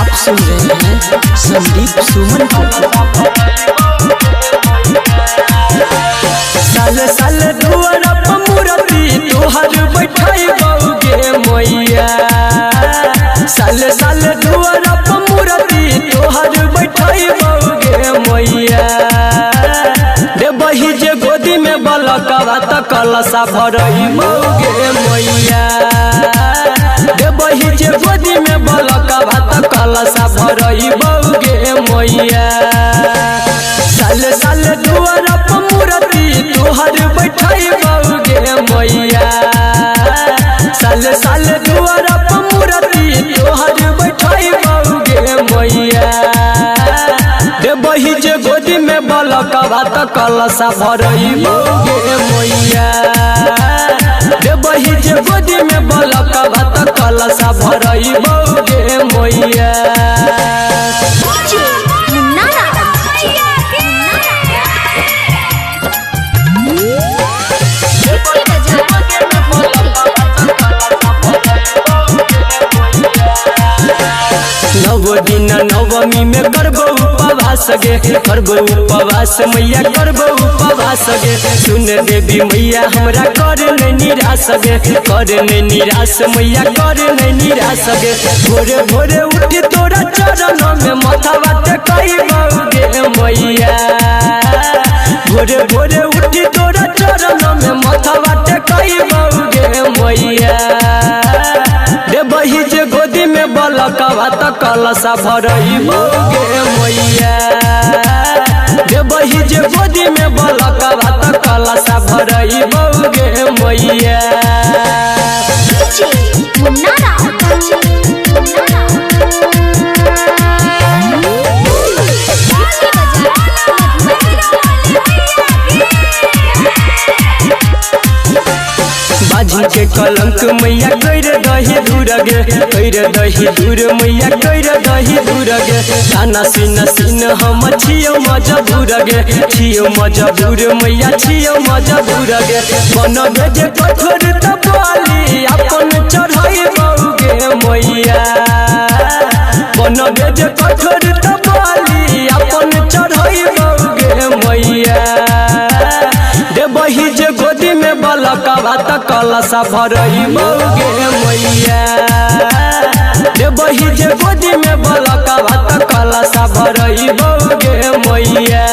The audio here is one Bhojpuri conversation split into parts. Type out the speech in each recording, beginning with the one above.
आप सुन रहे हैं संदीप सुमन को। साल साल दुआरा पर मूर्ति तोहर बैठाई बउगे मैया। साल साल दुआरा पर मूर्ति तोहर बैठाई बउगे मैया। देबही जे गोदी में बलकवा त कलशा भरई बउगे मैया। देबही जे गोदी में बलकवा त कलशा भरई बउगे मैया। साल साल दुआरा पर मूर्ति तोहर बैठाई बउगे मैया। साल साल दुआरा पर मूर्ति तोहर बैठाई बउगे मैया। देबही जे गोदी में बलकवा त कलशा भरई बउगे मैया। देबही जे गोदी में बलकवा त कलशा भरई बउगे मैया। नव दिन नवमी में करबो उपवास गे, करबो उपवास मैया करबो उपवास गे। सुन देवी मैया हमरा कर नहीं निराश गे, कर नहीं निराश मैया कर नहीं निराश गे। भोरे भोरे उठ तोरा चरण में माथावा टेकई बउगे मैया। भोरे भोरे उठ तोरा चरण में माथावा टेकई बउगे मैया। देबही जे गोदी में बलकवा त कलशा भरई बउगे मैया। देबही जे गोदी में बलकवा त कलशा भरई बउगे मैया। बाजी के कलंक मैया कर दही दूर गे, कर दही दूर मैया कर दही दूर गे। खाना सीन सीन हम छियो मजबूर गे, छियो मजबूर मैया छियो मजबूर गे। बन जे कठोर तबाली अपन चढ़ई बउगे मैया। बन जे कठोर तबाली अपन चढ़ई बउगे मैया। देबही जे गोदी में बलकवा त कलशा भरई बउगे मैया। देबही जे गोदी में बलकवा त कलशा भरई बउगे मैया।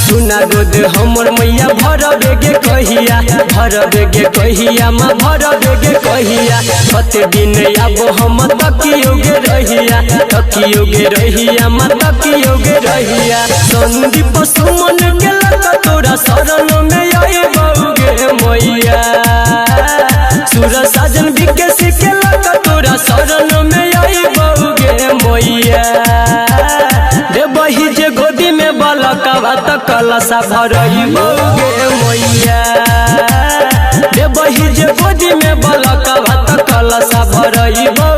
सुना गोद हमर मैया भर बेगे कहिया, भर बेगे कहिया माँ भर बेगे कहिया। कते दिन आबो हम तकियोगे रहिया, तकियोगे रहिया माँ तकियोगे रहिया। संदीप सुमन के लगा तोरा शरण में आई बउगे मैया। सूरज साजन विकेश के लगा तोरा शरण में आई बउगे मैया। देबही जे गोदी में बलकवा त कलशा भरई बउगे मैया। देबही जे गोदी में बलकवा त कलशा भरई बउगे